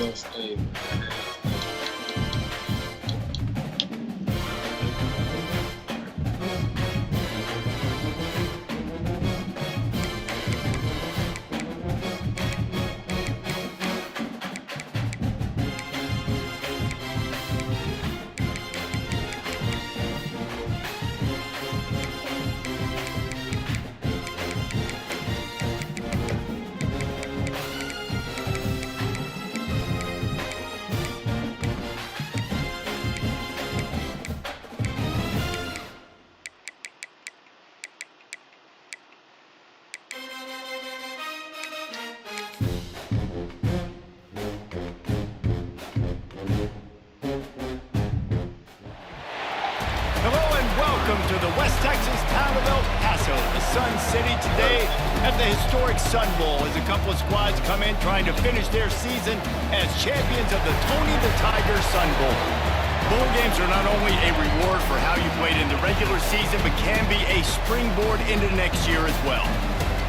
real stable. Welcome to the West Texas town of El Paso, the Sun City, today at the historic Sun Bowl as a couple of squads come in trying to finish their season as champions of the Tony the Tiger Sun Bowl. Bowl games are not only a reward for how you played in the regular season, but can be a springboard into next year as well.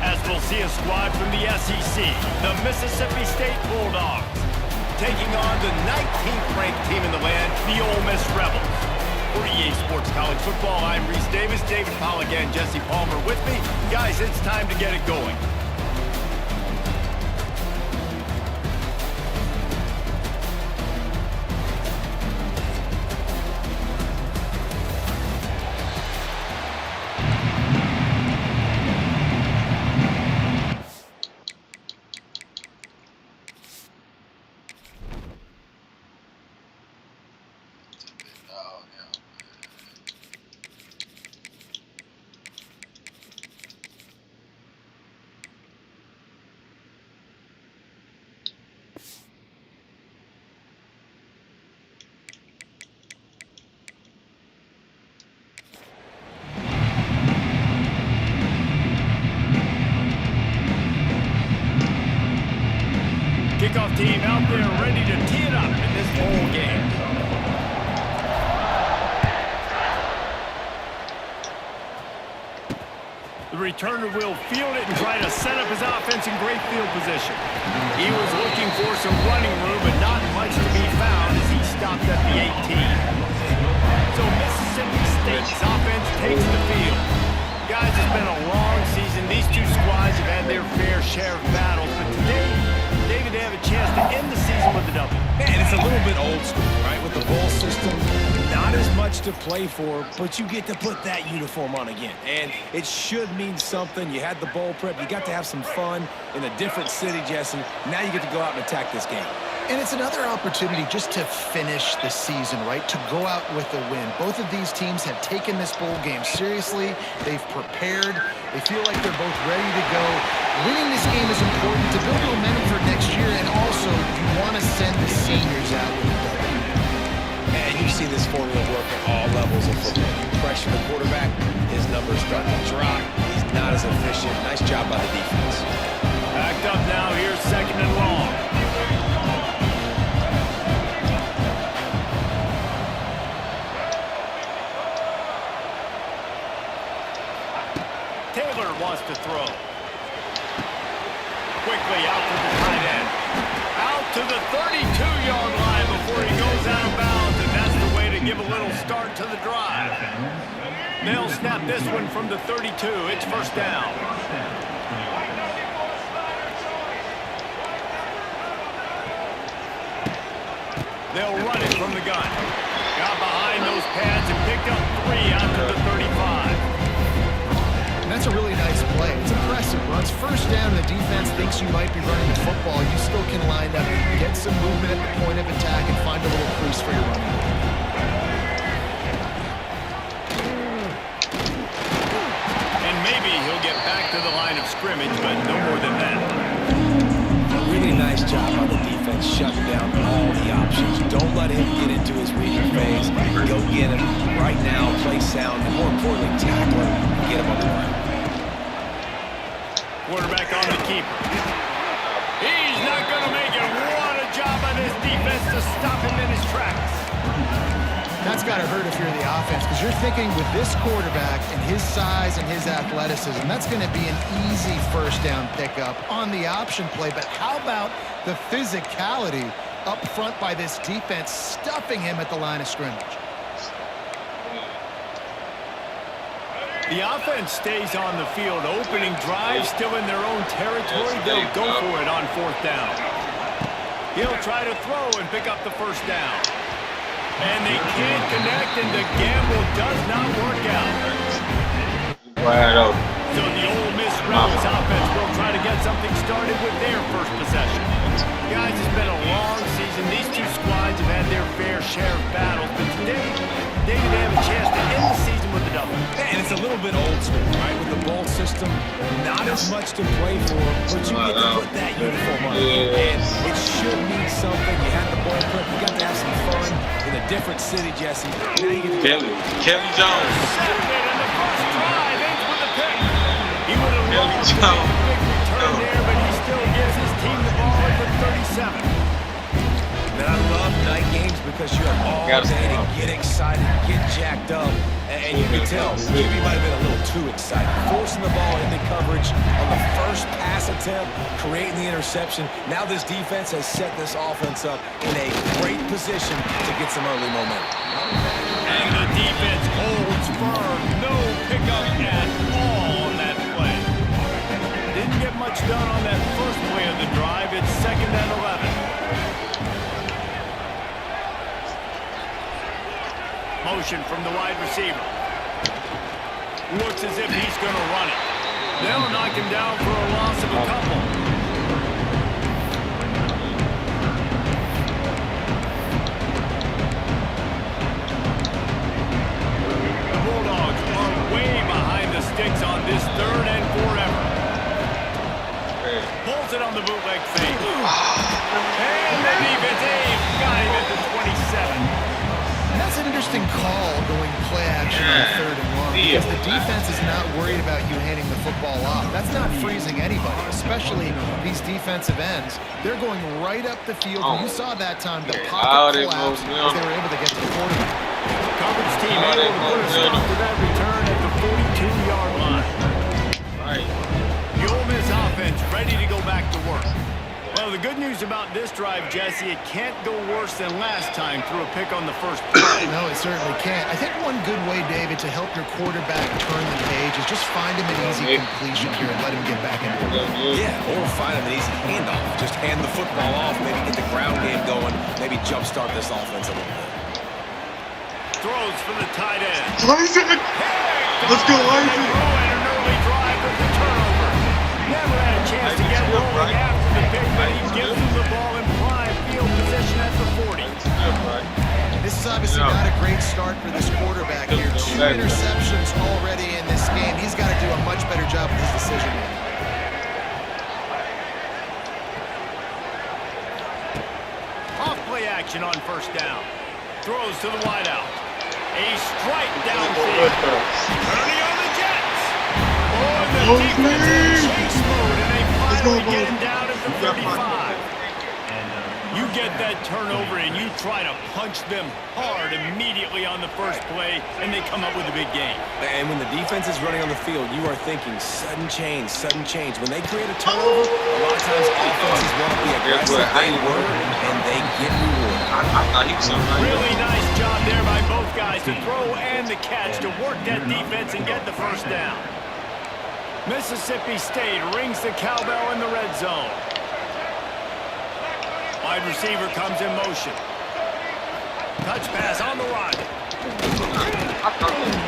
As we'll see a squad from the SEC, the Mississippi State Bulldogs, taking on the 19th ranked team in the land, the Ole Miss Rebels. For EA Sports College Football, I'm Reese Davis, David Pollock and Jesse Palmer with me. Guys, it's time to get it going. Kickoff team out there ready to tee it up in this bowl game. The returner will field it and try to set up his offense in great field position. He was looking for some running room, but not much to be found as he stopped at the 18. So Mississippi State's offense takes the field. Guys, it's been a long season. These two squads have had their fair share of battles, but today, David, they have a chance to end the season with a W. Man, it's a little bit old school, right? With the bowl system, not as much to play for, but you get to put that uniform on again. And it should mean something. You had the bowl prep. You got to have some fun in a different city, Jesse. Now you get to go out and attack this game. And it's another opportunity just to finish the season, right? To go out with a win. Both of these teams have taken this bowl game seriously. They've prepared. They feel like they're both ready to go. Winning this game is important to build momentum for next year, and also you want to send the seniors out with a W. Man, you see this formula work at all levels of football. You pressure the quarterback, his numbers start to drop. He's not as efficient. Nice job by the defense. Backed up now, here's second and long. Taylor wants to throw. Quickly out to the tight end. Out to the 32-yard line before he goes out of bounds, and that's the way to give a little start to the drive. They'll snap this one from the 32. It's first down. They'll run it from the gun. Got behind those pads and picked up 3 out to the 35. That's a really nice play. It's impressive. Runs first down, the defense thinks you might be running the football. You still can line up, get some movement at the point of attack, and find a little crease for your running. And maybe he'll get back to the line of scrimmage, but no more than that. A really nice job on the defense, shutting down all the options. Don't let him get into his reading phase. Go get him right now, play sound, and more importantly, tackle him and get him on the line. Quarterback on the keeper. He's not going to make it. What a job by this defense to stop him in his tracks. That's got to hurt if you're the offense, because you're thinking with this quarterback and his size and his athleticism, that's going to be an easy first down pickup on the option play. But how about the physicality up front by this defense, stuffing him at the line of scrimmage. The offense stays on the field. Opening drive, still in their own territory. They'll go for it on 4th down. He'll try to throw and pick up the first down. And they can't connect, and the gamble does not work out. Wow. So the Ole Miss Rebels offense will try to get something started with their first possession. Guys, it's been a long season. These two squads have had their fair share of battles, but today they have a chance to end the season with a double. And it's a little bit old school, right? With the bowl system, not as much to play for, but you get to put that uniform on. And it should mean something. You had the bowl prep. You got to have some fun in a different city, Jesse. Now you get Kelly Jones. He would have loved to make a big return there, but he still gives his team the ball at the 37. Man, I love night games because you have all day to get excited, get jacked up, and you can tell QB might have been a little too excited. Forcing the ball into coverage on the first pass attempt, creating the interception. Now this defense has set this offense up in a great position to get some early momentum. And the defense holds firm. No pickup at all on that play. Didn't get much done on that first play of the drive. It's 2nd and 11. Motion from the wide receiver. Looks as if he's going to run it. They'll knock him down for a loss of a couple. The Bulldogs are way behind the sticks on this 3rd and forever. Pulls it on the bootleg fake. And the defense got him at the 27. That's an interesting call, going play action on 3rd and long, because the defense is not worried about you handing the football off. That's not freezing anybody, especially these defensive ends. They're going right up the field. You saw that time the pocket collapse as they were able to get to the quarterback. Coverage team able to put a stop to that return at the 42-yard line. Right. The Ole Miss offense ready to go back to work. Well, the good news about this drive, Jesse, it can't go worse than last time through a pick on the first play. No, it certainly can't. I think one good way, David, to help your quarterback turn the page is just find him an easy completion here and let him get back into it. Yeah, or find him an easy handoff. Just hand the football off, maybe get the ground game going, maybe jumpstart this offense a little bit. Throws for the tight end. Isaac! Let's go, Isaac! An early drive with the turnover. Never had a chance to get rolling after the pick, but he gives him the ball in prime field position at the 40. This is obviously not a great start for this quarterback here. 2 interceptions already in this game. He's got to do a much better job with his decision making. Off play action on 1st down. Throws to the wideout. A strike downfield. Turning on the Jets. Oh, the defense in chase mode, and they finally get him down at the 35. You get that turnover, and you try to punch them hard immediately on the first play, and they come up with a big game. And when the defense is running on the field, you are thinking sudden change, sudden change. When they create a turnover, a lot of times offenses want to be aggressive. They were, and they get rewarded. I thought he was so right. Really nice job there by both guys to throw and the catch to work that defense and get the first down. Mississippi State rings the cowbell in the red zone. Wide receiver comes in motion. Touch pass on the run.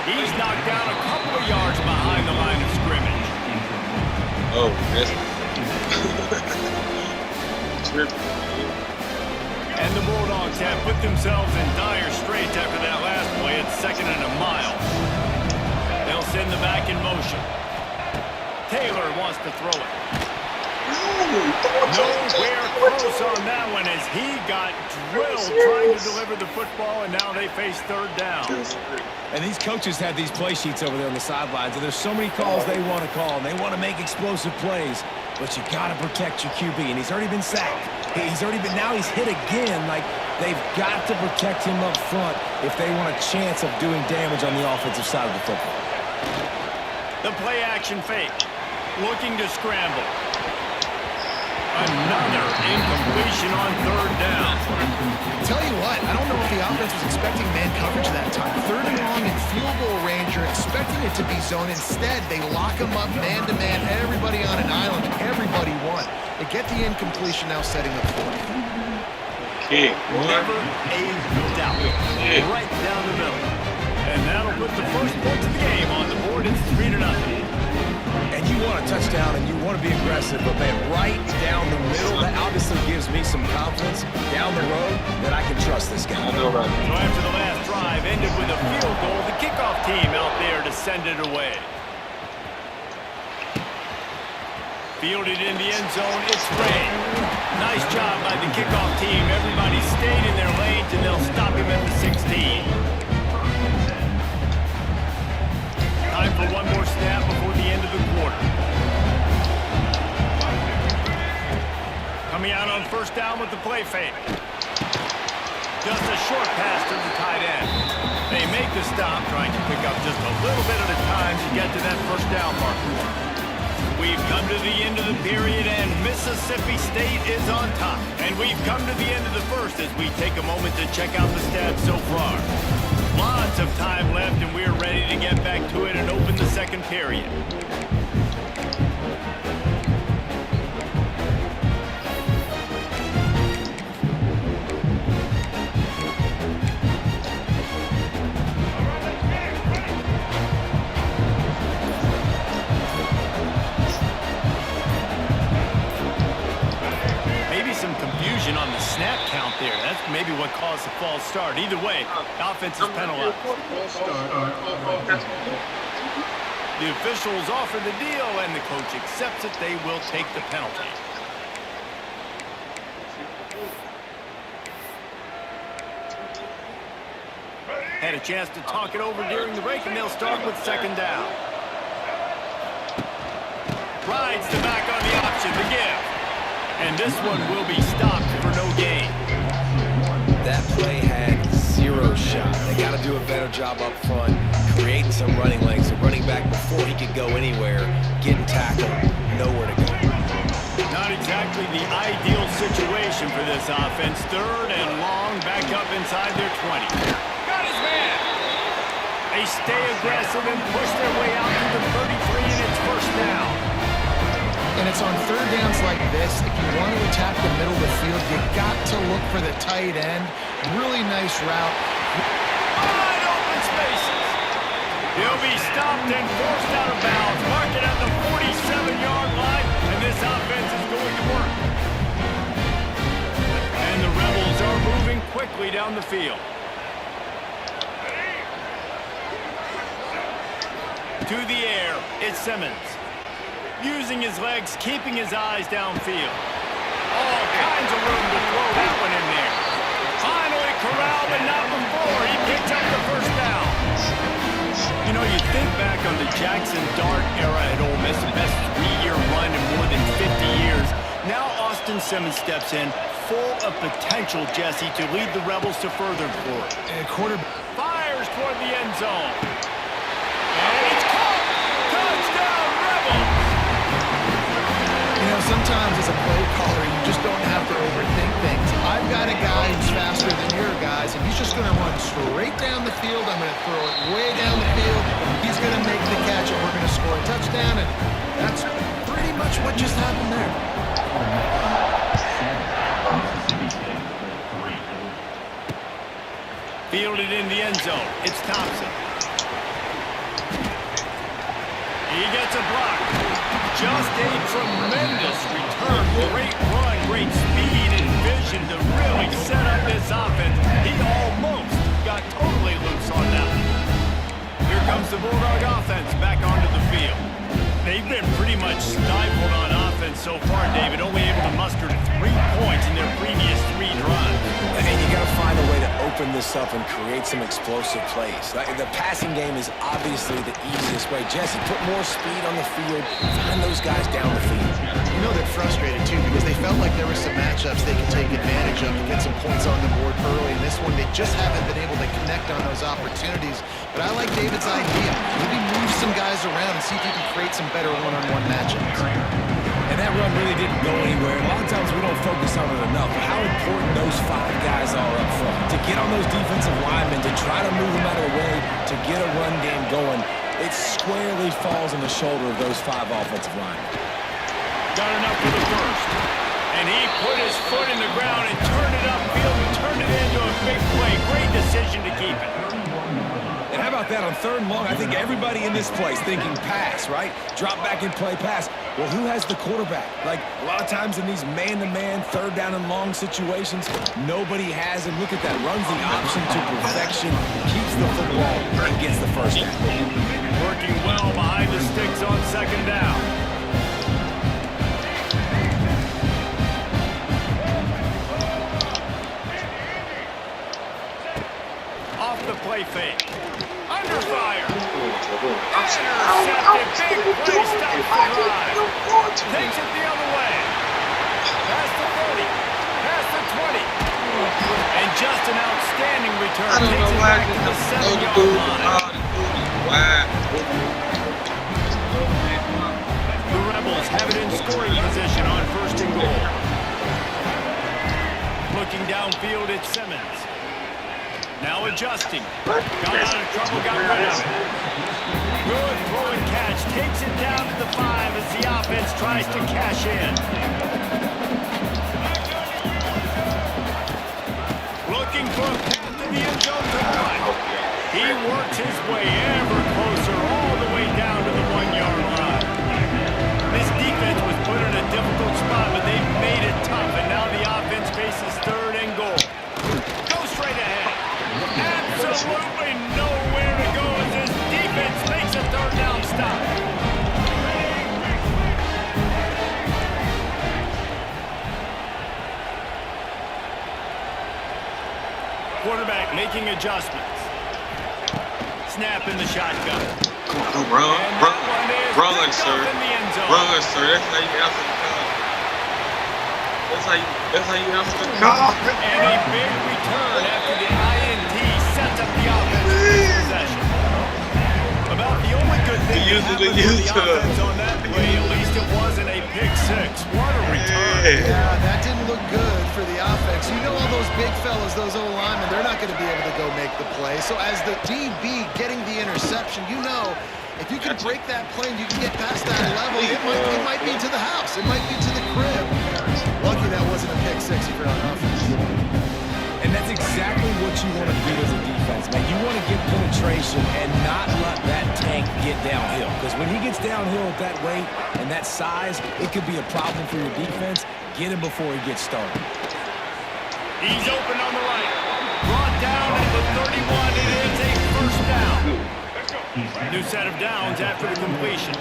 He's knocked down a couple of yards behind the line of scrimmage. Oh, yes. And the Bulldogs have put themselves in dire straits after that last play at 2nd and a mile. They'll send the back in motion. Taylor wants to throw it. Nowhere close on that one as he got drilled trying to deliver the football, and now they face 3rd down. And these coaches have these play sheets over there on the sidelines, and there's so many calls they want to call, and they want to make explosive plays, but you got to protect your QB, and he's already been sacked. Now he's hit again. Like, they've got to protect him up front if they want a chance of doing damage on the offensive side of the football. The play action fake. Looking to scramble. Another incompletion on third down. Tell you what, I don't know if the offense was expecting man coverage that time. Third and long in field goal range, you're expecting it to be zone. Instead, they lock them up man-to-man, everybody on an island, everybody won. They get the incompletion, now setting up fourth. Kick. Never a doubt. Right down the middle. And that'll put the first points of the game on the board. It's 3-0. And you want a touchdown and you want to be aggressive, but man, right down the middle, that obviously gives me some confidence down the road that I can trust this guy. I know, right? So after the last drive ended with a field goal, the kickoff team out there to send it away. Fielded in the end zone, it's Ray. Nice job by the kickoff team. Everybody stayed in their lanes, and they'll stop him at the 16. Time for one more snap before the end of the quarter. Coming out on first down with the play fake. Just a short pass to the tight end. They make the stop, trying to pick up just a little bit at a time to get to that first down marker. We've come to the end of the period, and Mississippi State is on top. And we've come to the end of the first as we take a moment to check out the stats so far. Lots of time left, and we're ready to get back to it and open the second period. On the snap count there. That's maybe what caused the false start. Either way, offense is penalized. The officials offer the deal, and the coach accepts it. They will take the penalty. Had a chance to talk it over during the break, and they'll start with second down. Rides the back on the option, the give. And this one will be stopped for no gain. That play had zero shot. They got to do a better job up front, creating some running lanes. The running back, before he could go anywhere, getting tackled, nowhere to go. Not exactly the ideal situation for this offense. Third and long, back up inside their 20. Got his man. They stay aggressive and push their way out to the 33, and it's first down. And it's on third downs like this, if you want to attack the middle of the field, you got to look for the tight end. Really nice route. Wide open spaces. He'll be stopped and forced out of bounds. Mark it at the 47-yard line, and this offense is going to work. And the Rebels are moving quickly down the field. To the air, it's Simmons. Using his legs, keeping his eyes downfield. All kinds of room to throw that one in there. Finally corralled, but not before. He picks up the first down. You know, you think back on the Jackson Dart era at Ole Miss, the best 3-year run in more than 50 years. Now Austin Simmons steps in, full of potential, Jesse, to lead the Rebels to further glory. Quarterback Fires toward the end zone. And it's caught! Touchdown, Rebels! You know, sometimes as a play caller, you just don't have to overthink things. I've got a guy who's faster than your guys, and he's just going to run straight down the field. I'm going to throw it way down the field. He's going to make the catch, and we're going to score a touchdown, and that's pretty much what just happened there. Fielded in the end zone. It's Thompson. He gets a block. Just a tremendous return. Great run, great speed and vision to really set up this offense. He almost got totally loose on that one. Here comes the Bulldog offense back onto the field. They've been pretty much stifled on offense so far, David. Only able to muster 3 points in their previous 3 drives. And you got to find a way to open this up and create some explosive plays. The passing game is obviously the easiest way. Jesse, put more speed on the field. Find those guys down the field. You know they're frustrated, too, because they felt like there were some matchups they could take advantage of to get some points on the board early. In this one, they just haven't been able to connect on those opportunities. But I like David's idea. Maybe move some guys around and see if you can create some better one-on-one matchups. And that run really didn't go anywhere. A lot of focus on it enough, but how important those 5 guys are up front. To get on those defensive linemen, to try to move them out of the way, to get a run game going, it squarely falls on the shoulder of those 5 offensive linemen. Got enough for the first. And he put his foot in the ground and turned it upfield and turned it into a big play. Great decision to keep it. And how about that on 3rd and long? I think everybody in this place thinking pass, right? Drop back and play pass. Well, who has the quarterback? Like, a lot of times in these man-to-man, 3rd down and long situations, nobody has him. Look at that. Runs the option to perfection, keeps the football, and gets the first down. Working well behind the sticks on 2nd down. Off the play fake. Under fire. Intercepted. Big play stop for drive. Takes it the other way. Past the 30. Past the 20. And just an outstanding return. Takes it back to the 7-yard line. The Rebels have it in scoring position on 1st and goal. Looking downfield at Simmons. Now adjusting. Got out of trouble, got rid of it. Good throw and catch. Takes it down to the 5 as the offense tries to cash in. Looking for a path to the end zone to run. He works his way ever closer all the way down to the 1-yard line. This defense was put in a difficult spot, but they've made it tough, and now the offense faces 3rd and goal. Go straight ahead. Absolutely nowhere to go as this defense makes a 3rd down stop. Quarterback making adjustments. Snap in the shotgun. Run, sir. Run, sir. That's how you answer the call. And a big return after the INT sets up the offense for possession. About the only good thing that happened for the offense on that play, at least it wasn't a pick 6. What a return. Yeah, that didn't look good for the offense. You know all those big fellas, those O-linemen, they're not going to be able to go make the play. So as the DB getting the interception, you know, if you can break that play and you can get past that level, it might be to the house. It might be to the crib. Lucky that wasn't a pick 6 if you're on offense. And that's exactly what you want to do as a defense, man. You want to get penetration and not let that tank get downhill. Because when he gets downhill at that weight and that size, it could be a problem for your defense. Get him before he gets started. He's open on the right. Brought down at the 31. It is a 1st down. New set of downs after the completion.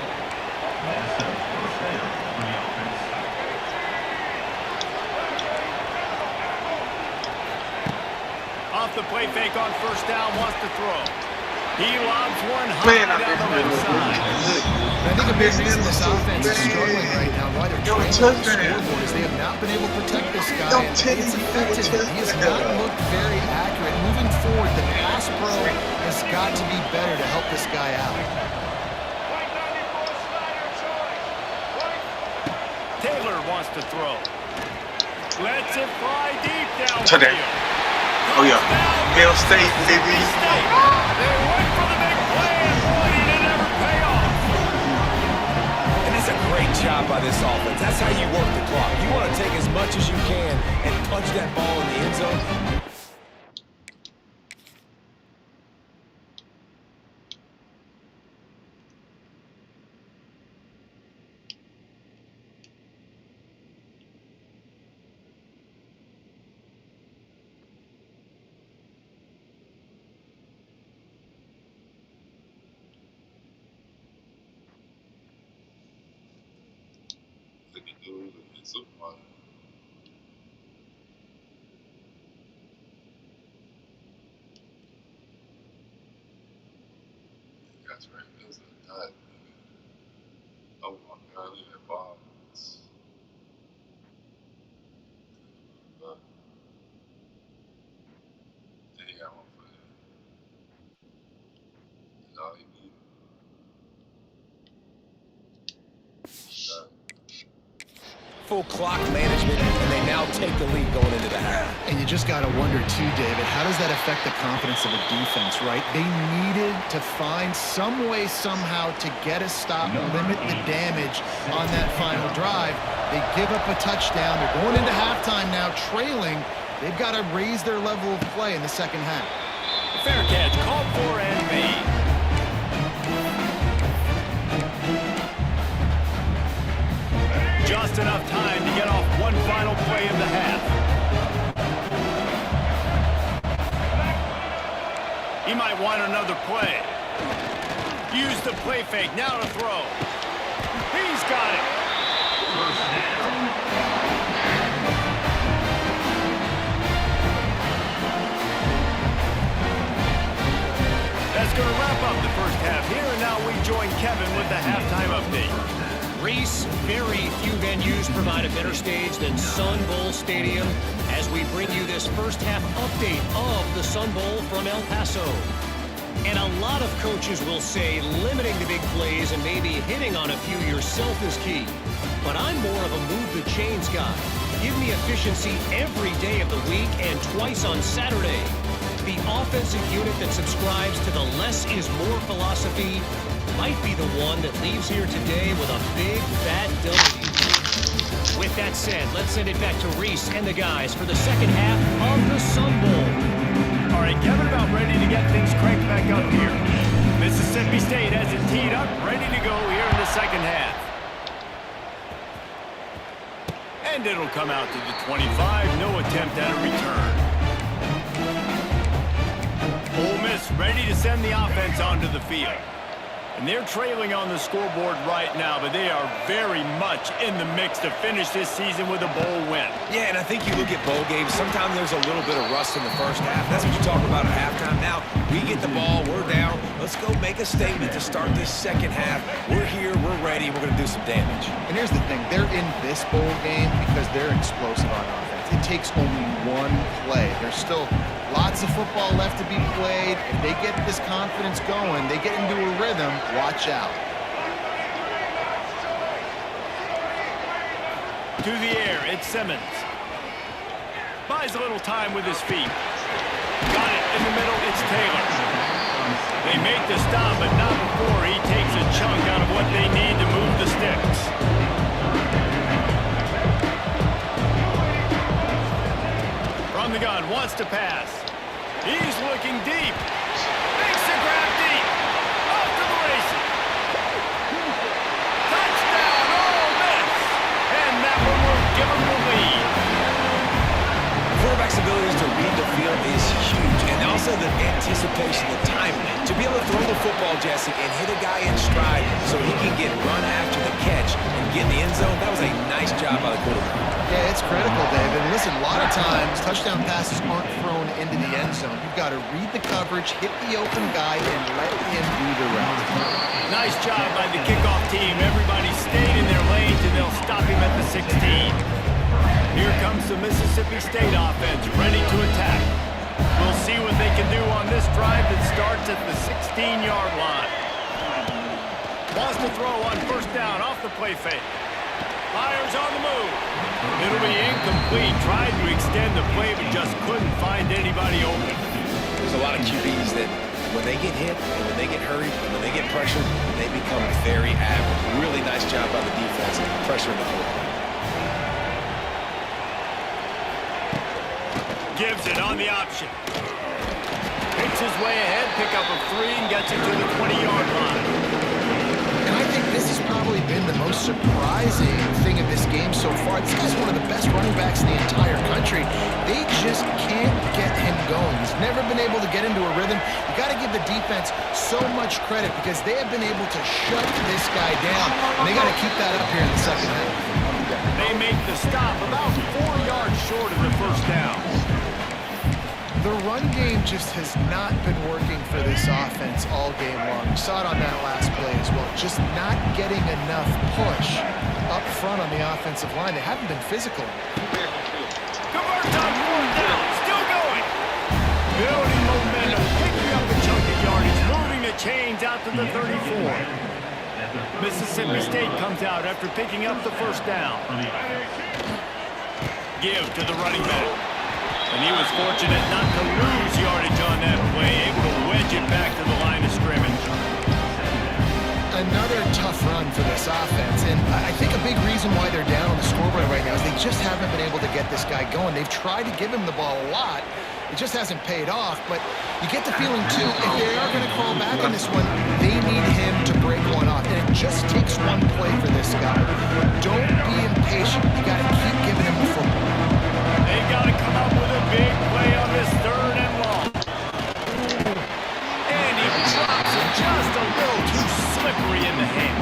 Off the play fake on 1st down, wants to throw. He lobs one high down the left side. I think a big reason this offense is struggling right now, why they're trying to scoreboard, is they have not been able to protect this guy. And it's affected him. He has not looked very accurate. Moving forward, the pass pro has got to be better to help this guy out. Taylor wants to throw. Lets it fly deep downfield. Oh yeah, Hail State, baby. They went for the big play, and boy, did it ever pay off. And it's a great job by this offense. That's how you work the clock. You want to take as much as you can and punch that ball in the end zone. That's right. That's a nut. Oh my God, look at that ball. They got one for that. That's all they need. Wonderful clock management, and they now take the lead going into the half. And you just got to wonder, too, David, how does that affect the confidence of a defense, right? They needed to find some way, somehow, to get a stop, limit the damage on that final drive. They give up a touchdown. They're going into halftime now, trailing. They've got to raise their level of play in the second half. Fair catch, called for and made. Just enough time to get off one final play of the half. He might want another play. Use the play fake, now to throw. He's got it. That's going to wrap up the first half here, and now we join Kevin with the halftime update. Reese, very few venues provide a better stage than Sun Bowl Stadium as we bring you this first half update of the Sun Bowl from El Paso. And a lot of coaches will say limiting the big plays and maybe hitting on a few yourself is key. But I'm more of a move the chains guy. Give me efficiency every day of the week and twice on Saturday. The offensive unit that subscribes to the less is more philosophy might be the one that leaves here today with a big, fat W. With that said, let's send it back to Reese and the guys for the second half of the Sun Bowl. All right, Kevin, about ready to get things cranked back up here. Mississippi State has it teed up, ready to go here in the second half. And it'll come out to the 25, no attempt at a return. Ole Miss ready to send the offense onto the field. And they're trailing on the scoreboard right now, but they are very much in the mix to finish this season with a bowl win. Yeah, and I think you look at bowl games, sometimes there's a little bit of rust in the first half. That's what you talk about at halftime. Now, we get the ball, we're down. Let's go make a statement to start this second half. We're here, we're ready, we're going to do some damage. And here's the thing. They're in this bowl game because they're explosive on offense. It takes only one play. There's still lots of football left to be played. If they get this confidence going, they get into a rhythm, watch out. To the air, it's Simmons. Buys a little time with his feet. Got it in the middle, it's Taylor. They make the stop, but not before he takes a chunk out of what they need to move the sticks. From the gun, wants to pass. He's looking deep. Makes the grab deep. Off to the races. Touchdown, Ole Miss. And that one will give them the lead. Quarterback's abilities to read the field is huge, and also the anticipation, the time to be able to throw the football, Jesse, and hit a guy in stride so he can get run after the catch and get in the end zone. That was a nice job by the quarterback. Yeah, it's critical, David. And listen, a lot of times touchdown passes aren't thrown into the end zone. You've got to read the coverage, hit the open guy, and let him do the rest. Nice job by the kickoff team. Everybody stayed in their lanes, and they'll stop him at the 16. Here comes the Mississippi State offense, ready to attack. We'll see what they can do on this drive that starts at the 16-yard line. Wants to throw on first down off the play fake. Fires on the move. It'll be incomplete. Tried to extend the play, but just couldn't find anybody open. There's a lot of QBs that when they get hit, and when they get hurried, and when they get pressured, they become very average. Really nice job by the defense pressuring the quarterback. Gives it on the option. Picks his way ahead, pick up a 3, and gets it to the 20-yard line. And I think this has probably been the most surprising thing of this game so far. This guy's one of the best running backs in the entire country. They just can't get him going. He's never been able to get into a rhythm. You got to give the defense so much credit because they have been able to shut this guy down. And they got to keep that up here in the second half. They make the stop about 4 yards short of the first down. The run game just has not been working for this offense all game long. We saw it on that last play as well. Just not getting enough push up front on the offensive line. They haven't been physical. Converts on fourth down. Still going. Building momentum. Picking up a chunk of yardage. Moving the chains out to the 34. Mississippi State comes out after picking up the first down. Give to the running back. And he was fortunate not to lose yardage on that play, able to wedge it back to the line of scrimmage. Another tough run for this offense, and I think a big reason why they're down on the scoreboard right now is they just haven't been able to get this guy going. They've tried to give him the ball a lot. It just hasn't paid off, but you get the feeling, too, if they are going to crawl back on this one, they need him to break one off, and it just takes one play for this guy. Don't be impatient. You got to keep giving him the football. They got to come up with a big play on this 3rd and long. And he drops it just a little too slippery in the hand.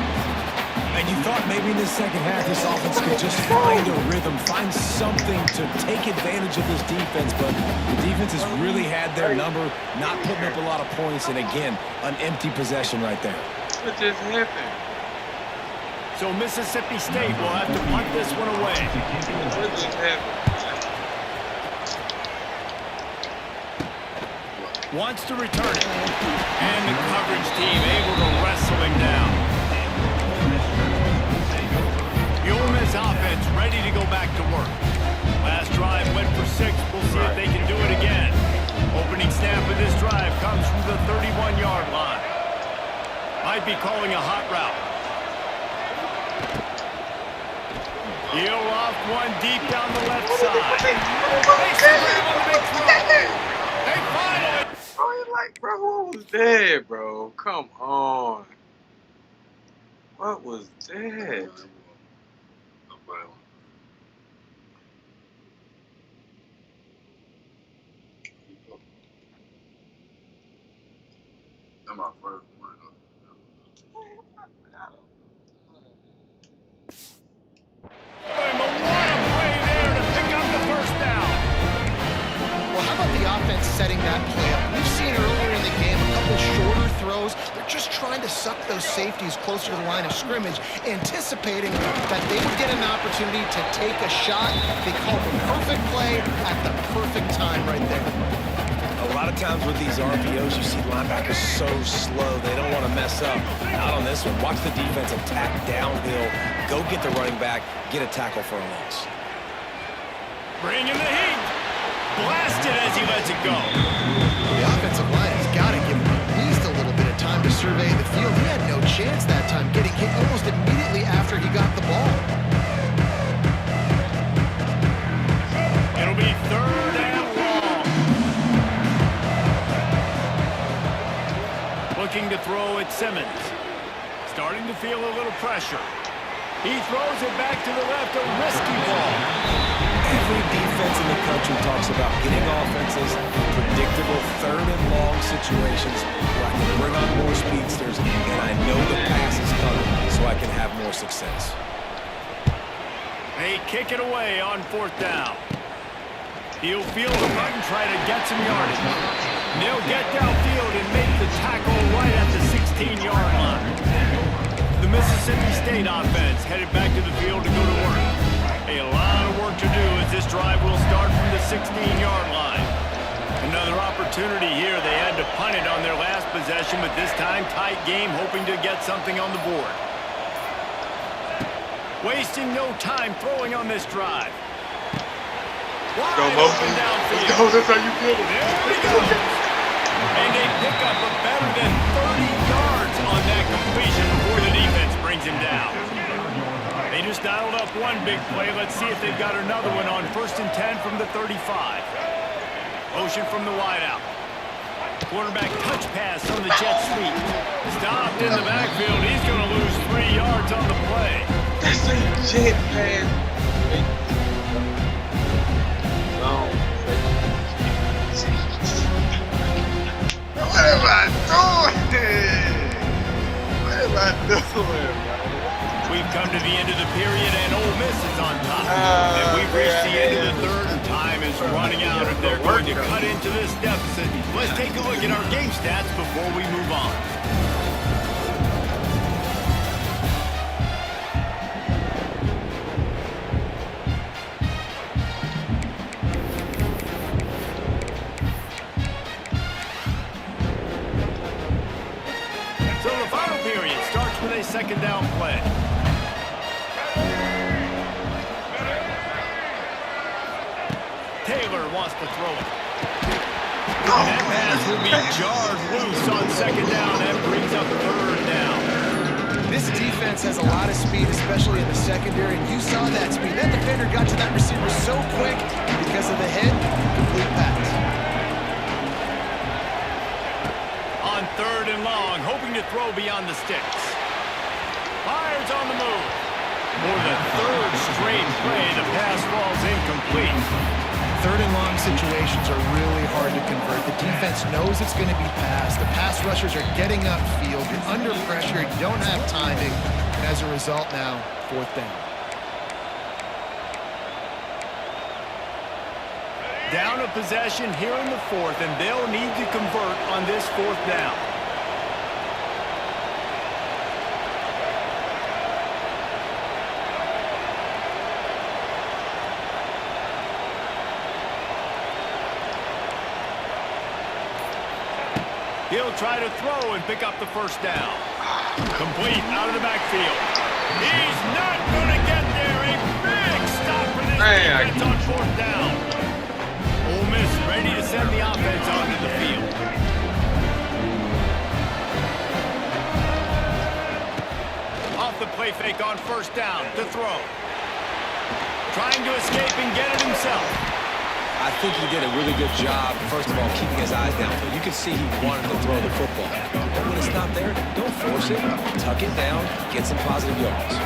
And you thought maybe in the second half this offense could just find a rhythm, find something to take advantage of this defense, but the defense has really had their number, not putting up a lot of points, and again, an empty possession right there. What just happened? So Mississippi State will have to punt this one away. What just happened? Wants to return it. And the coverage team able to wrestle him down. The Ole Miss offense ready to go back to work. Last drive went for 6. We'll see if they can do it again. Opening snap of this drive comes from the 31-yard line. Might be calling a hot route. He'll off one deep down the left side. Makes the grab on the big throw. They finally... Bro, you like, bro, what was that, bro? Come on. What was that? That's my first one. Well, how about the offense setting that play up? We've seen earlier in the game a couple shorter throws. They're just trying to suck those safeties closer to the line of scrimmage, anticipating that they would get an opportunity to take a shot. They call the perfect play at the perfect time right there. A lot of times with these RPOs, you see linebackers so slow, they don't want to mess up. Not on this one. Watch the defense attack downhill, go get the running back, get a tackle for a loss. Bringing the heat. Blasted as he lets it go. The offensive line has got to give him at least a little bit of time to survey the field. He had no chance that time, getting hit almost immediately after he got the ball. It'll be 3rd and long. Looking to throw at Simmons. Starting to feel a little pressure. He throws it back to the left, a risky ball. Every defense in the country talks about getting offenses in predictable 3rd and long situations where I can bring on more speedsters and I know the pass is coming so I can have more success. They kick it away on 4th down. He'll field the run and try to get some yardage. They'll get downfield and make the tackle right at the 16-yard line. The Mississippi State offense headed back to the field to go to work. A lot of work to do as this drive will start from the 16-yard line. Another opportunity here. They had to punt it on their last possession, but this time tight game, hoping to get something on the board. Wasting no time throwing on this drive. Wide Go, open Let's downfield. go, that's how you feel. There we go. And they pick up a better than 30 yards on that completion before the defense brings him down. They just dialed up one big play. Let's see if they've got another one on 1st and 10 from the 35. Motion from the wideout. Quarterback touch pass on the jet sweep. Stopped in the backfield. He's going to lose 3 yards on the play. That's a jet pass. No. What am I doing? What am I doing, bro? We've come to the end of the period, and Ole Miss is on top. And we've reached the end of the 3rd, and time is running out if they're going to cut into this deficit. Let's take a look at our game stats before we move on. So the final period starts with a second down play. Taylor wants to throw it. And that pass will be jarred loose on second down. That brings up third down. This defense has a lot of speed, especially in the secondary, and you saw that speed. That defender got to that receiver so quick because of the head, complete pass. On third and long, hoping to throw beyond the sticks. Fires on the move. For the third straight play, the pass falls incomplete. Third and long situations are really hard to convert. The defense knows it's going to be passed. The pass rushers are getting upfield. You're under pressure. You don't have timing. And as a result now, fourth down. Down a possession here in the fourth, and they'll need to convert on this fourth down. He'll try to throw and pick up the first down. Complete out of the backfield. He's not going to get there. A big stop for this defense on fourth down. Ole Miss ready to send the offense onto the field. Off the play fake on first down to throw. Trying to escape and get it himself. I think he did a really good job, first of all, keeping his eyes down. But you can see he wanted to throw the football. But when it's not there, don't force it. Tuck it down, get some positive yards.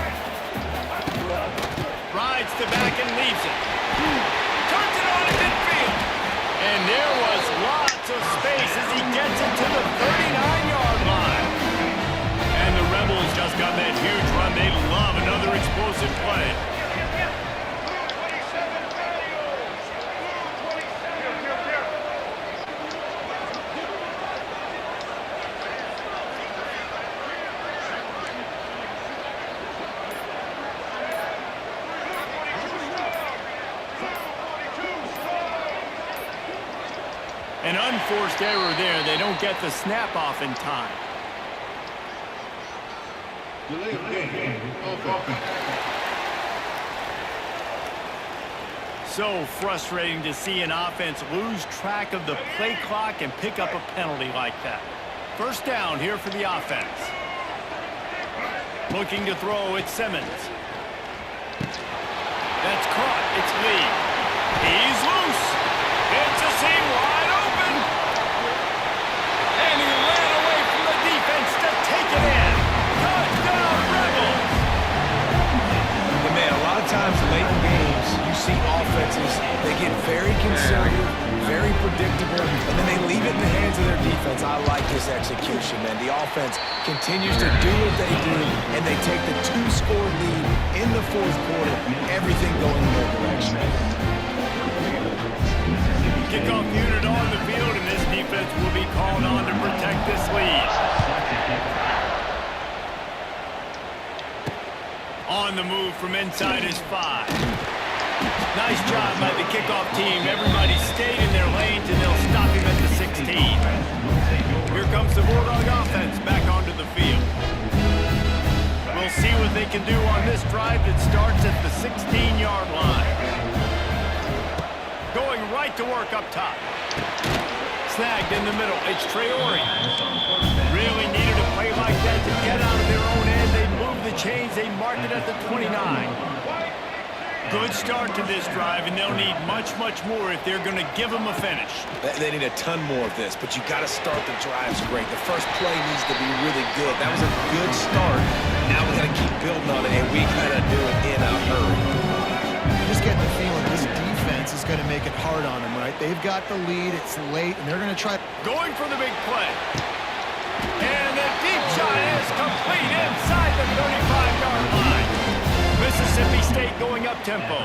Rides to back and leaves it. Turns it on in midfield. And there was lots of space as he gets it to the 39-yard line. And the Rebels just got that huge run. They love another explosive play. An unforced error there. They don't get the snap off in time. So frustrating to see an offense lose track of the play clock and pick up a penalty like that. First down here for the offense. Looking to throw, it's Simmons. That's caught. It's Lee. He's loose. It's a seam wide open. And he ran away from the defense to take it in. Touchdown, Rebels. And man, a lot of times late in games, you see offenses, they get very conservative, very predictable, and then they leave it in the hands of their defense. I like this execution, man. The offense continues to do what they do, and they take the two-score lead in the fourth quarter, everything going in their direction. Kickoff unit on the field, and this defense will be called on to protect this lead. On the move from inside his 5. Nice job by the kickoff team. Everybody stayed in their lanes, and they'll stop him at the 16. Here comes the Bulldog offense back onto the field. We'll see what they can do on this drive that starts at the 16-yard line. Going right to work up top. Snagged in the middle. It's Traore. Really needed a play like that to get out of their own end. They moved the chains. They marked it at the 29. Good start to this drive, and they'll need much, much more if they're going to give them a finish. They need a ton more of this, but you got to start the drives great. The first play needs to be really good. That was a good start. Now we got to keep building on it, and we got to do it in a hurry. Just getting the feeling this defense is going to make it hard on them, right? They've got the lead. It's late, and they're going to try. Going for the big play. And the deep shot is complete inside the 35-yard line. Mississippi State going up tempo.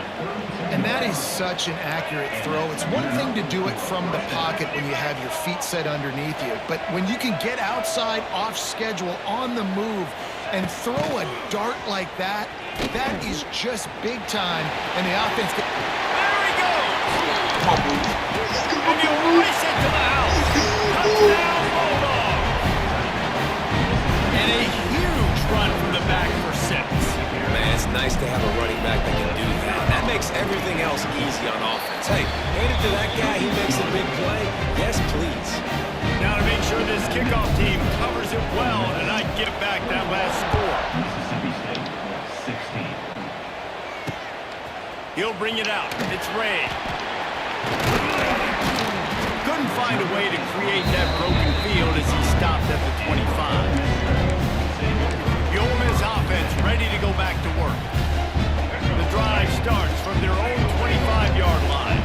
And that is such an accurate throw. It's one thing to do it from the pocket when you have your feet set underneath you, but when you can get outside, off schedule, on the move, and throw a dart like that, that is just big time. And the offense There he goes! And he'll race it to the house. Touchdown, Bulldog! And a huge run from the nice to have a running back that can do that. That makes everything else easy on offense. Hey, hand it to that guy. He makes a big play. Yes, please. Now to make sure this kickoff team covers it well and I get back that last score. He'll bring it out. It's Ray. Couldn't find a way to create that broken field as he stopped at the 25. The Ole Miss offense ready to go back to work. The drive starts from their own 25-yard line.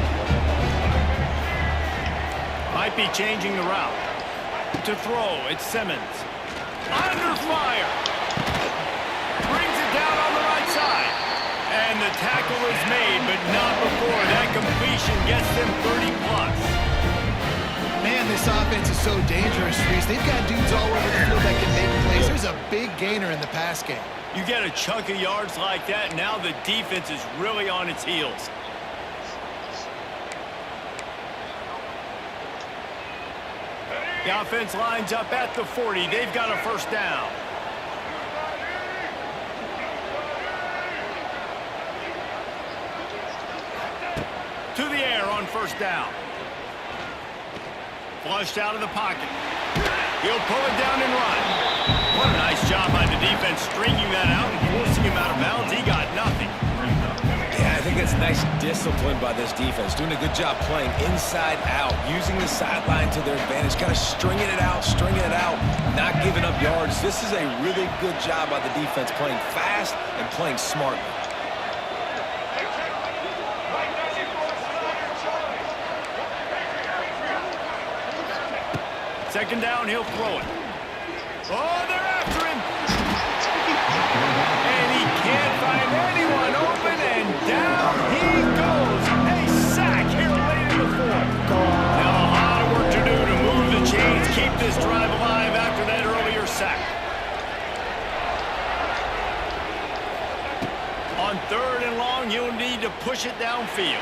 Might be changing the route. To throw, it's Simmons. Under fire. Brings it down on the right side. And the tackle is made, but not before that completion gets them 30+. Man, this offense is so dangerous, Reese. They've got dudes all over the field that can make plays. There's a big gainer in the pass game. You get a chunk of yards like that, now the defense is really on its heels. The offense lines up at the 40. They've got a first down. To the air on first down. Flushed out of the pocket. He'll pull it down and run. What a nice job by the defense stringing that out and forcing him out of bounds. He got nothing. Yeah, I think it's nice discipline by this defense. Doing a good job playing inside out, using the sideline to their advantage, kind of stringing it out, not giving up yards. This is a really good job by the defense, playing fast and playing smartly. Second down, he'll throw it. Oh, they're after him. And he can't find anyone open, and down he goes. A sack here late in the fourth. Now a lot of work to do to move the chains, keep this drive alive after that earlier sack. On third and long, he'll need to push it downfield.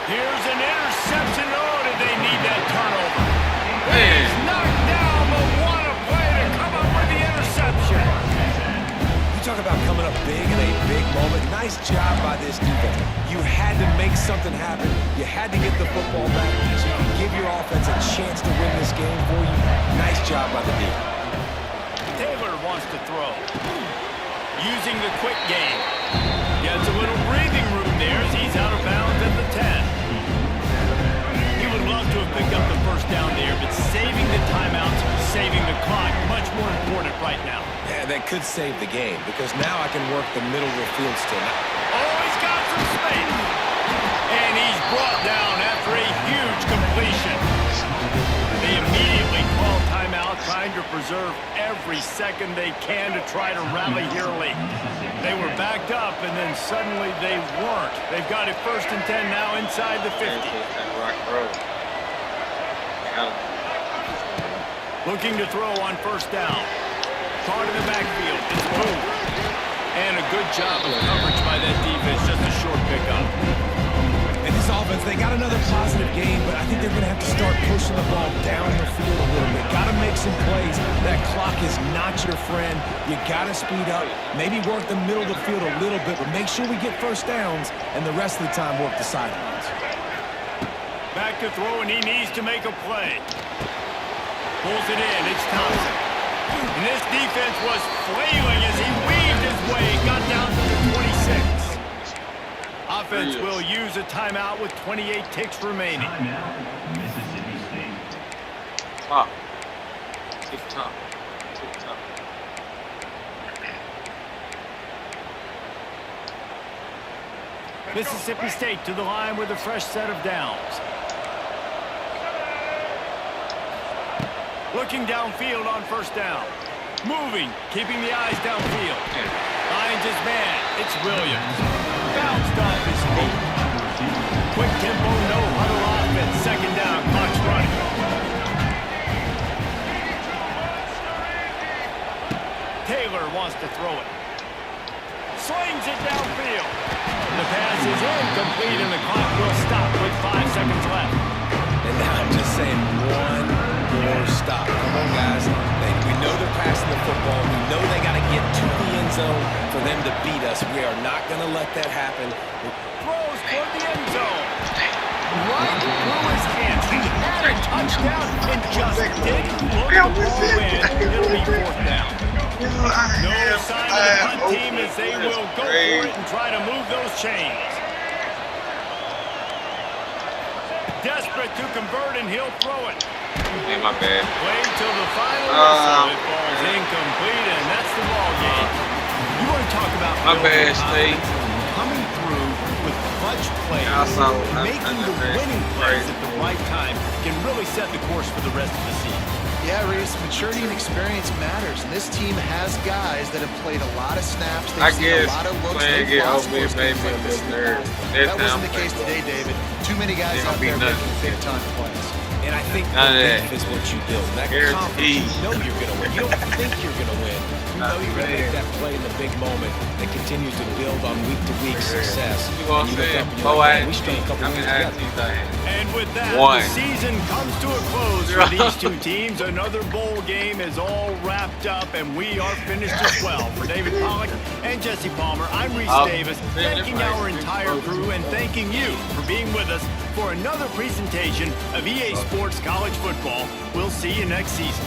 Here's an interception. Oh, did they need that turnover? He's knocked down, but what a play to come up with the interception. You talk about coming up big in a big moment. Nice job by this defense. You had to make something happen. You had to get the football back so you can give your offense a chance to win this game for you. Nice job by the defense. Taylor wants to throw. Using the quick game. Gets a little breathing room there as he's out of bounds at the 10. Love to have picked up the first down there, but saving the timeouts, saving the clock, much more important right now. Yeah, that could save the game because now I can work the middle of the field still. Oh, he's got some space. And he's brought down after a huge completion. They immediately call timeout, trying to preserve every second they can to try to rally here late. They were backed up, and then suddenly they weren't. They've got it 1st and 10 now inside the 50. Looking to throw on first down. Caught in the backfield. It's moved. And a good job of coverage by that defense. Just a short pickup. And this offense, they got another positive game, but I think they're going to have to start pushing the ball down the field a little bit. Got to make some plays. That clock is not your friend. You got to speed up. Maybe work the middle of the field a little bit, but make sure we get first downs, and the rest of the time work the sidelines. Back to throw, and he needs to make a play. Pulls it in. It's Thompson. And this defense was flailing as he weaved his way. Got down to the 26. Offense will use a timeout with 28 ticks remaining. Top. Tick tock. Tick tock. Mississippi State to the line with a fresh set of downs. Looking downfield on first down. Moving, keeping the eyes downfield. Finds his man. It's Williams. Bounced off his feet. Quick tempo, no huddle offense. Second down, clock's running. Taylor wants to throw it. Slings it downfield. The pass is incomplete and the clock will stop with 5 seconds left. And now I'm just saying one more stop. Come on, guys. We know they're passing the football. We know they got to get to the end zone for them to beat us. We are not going to let that happen. Throws toward the end zone. Right through his hands. He had a touchdown and just didn't look the ball in. It'll be fourth down. No sign of the punt team as they will go for it and try to move those chains. Desperate to convert, and he'll throw it. Hey, my bad. Played till the final whistle. It falls incomplete, and that's the ball game. You want to talk about My bad, Slade. coming through with clutch plays, making the winning plays at the right time can really set the course for the rest of the season. Yeah, Reese, maturity and experience matters. And this team has guys that have played a lot of snaps. They've seen a lot of looks. They've lost close games like this in the past. That wasn't the case today, David. Too many guys out there making big-time plays. And I think belief is what you build. That confidence, you know you're going to win. You don't think you're going to win. You know you're going to make that play in the big moment that continues to build on week-to-week success. You know what I'm saying? We strung a couple wins together. And with that, the season comes to a close for these two teams. Another bowl game is all wrapped up, and we are finished as well. For David Pollack and Jesse Palmer, I'm Reese Davis, thanking our entire crew and thanking you for being with us for another presentation of EA Sports College Football. We'll see you next season.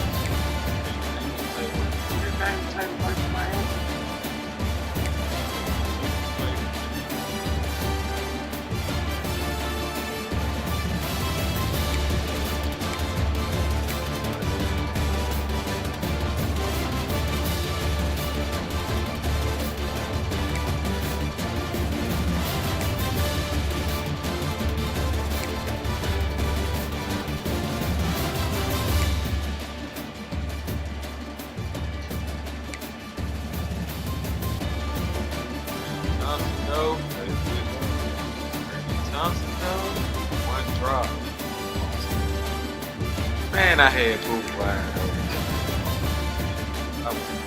One drop. Man, I had boot wide open.